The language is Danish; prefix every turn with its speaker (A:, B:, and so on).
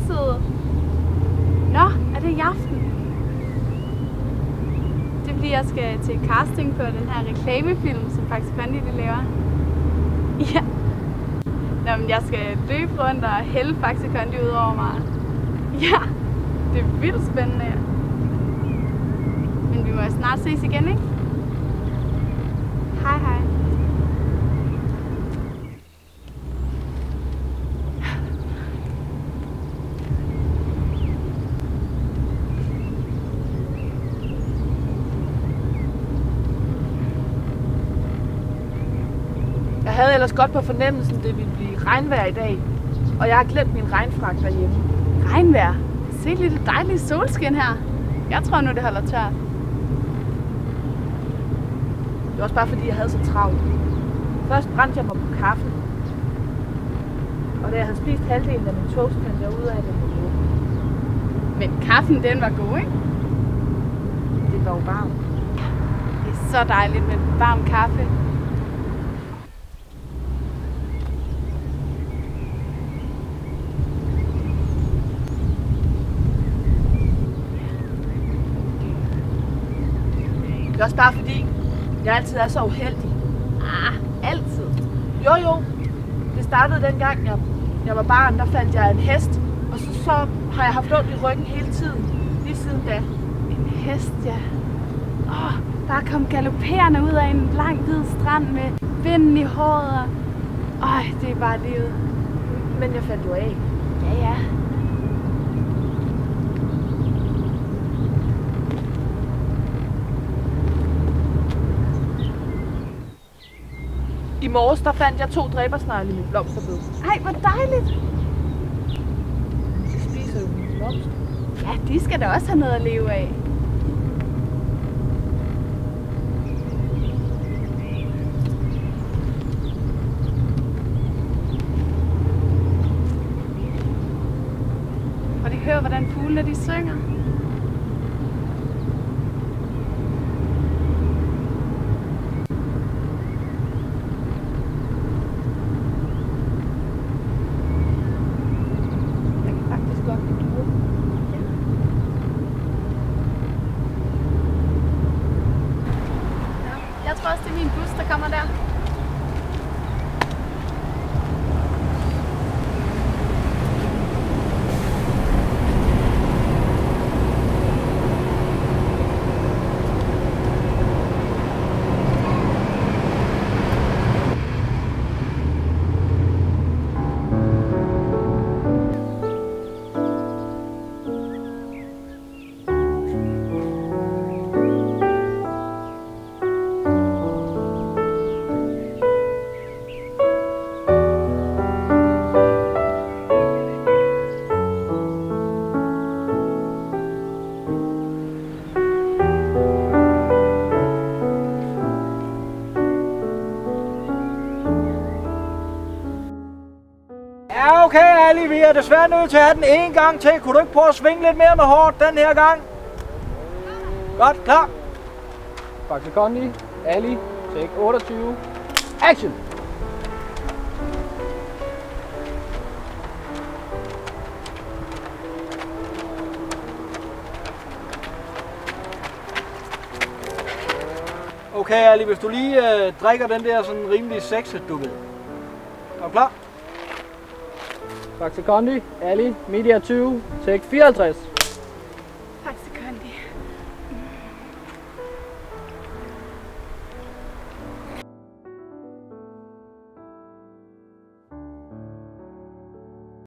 A: forside. Nå, er det i aften? Det er fordi, jeg skal til casting på den her reklamefilm, som Faxe Kondi de laver. Ja. Nå, men jeg skal løbe rundt og hælde Faxe Kondi ud over mig. Ja, det er vildt spændende. Men vi må snart ses igen, ikke? Hej, hej.
B: Jeg havde ellers godt på fornemmelsen, det ville blive regnvejr i dag. Og jeg har glemt min regnfrak derhjemme.
A: Regnvejr? Se lidt dejligt solskin her. Jeg tror nu, det holder tørt.
B: Det var også bare fordi, jeg havde så travlt. Først brændte jeg mig på kaffe. Og da jeg havde spist halvdelen af min toast, fandt jeg ud af, at den var god.
A: Men kaffen, den var god, ikke?
B: Det var jo varmt.
A: Det er så dejligt med varm kaffe.
B: Det er også bare fordi, jeg altid er så uheldig.
A: Altid.
B: Jo. Det startede dengang, jeg var barn, der fandt jeg en hest. Og så har jeg haft ondt i ryggen hele tiden. Lige siden da.
A: En hest, ja. Bare kom galopperende ud af en lang hvid strand med vinden i håret. Det er bare livet.
B: Men jeg fandt jo af.
A: Ja.
B: I morges der fandt jeg 2 dræbersnegle i mit blomsterbed.
A: Ej, hvor dejligt.
B: De spiser jo mine blomster.
A: Ja, de skal da også have noget at leve af. Og de hører, hvordan fuglene de synger. Jeg tror også, det er min bus, der kommer der.
C: Ja, okay, Ali, vi er desværre nødt til at have den en gang til. Kunne du ikke prøve at svinge lidt mere med hårdt den her gang? Godt, klar.
D: Faxe Kondi, Ali, take 28, action!
C: Okay, Ali, hvis du lige drikker den der sådan rimelig sexet, du ved. Er du klar?
D: Faxe Kondi, Ali, media 20, take 54.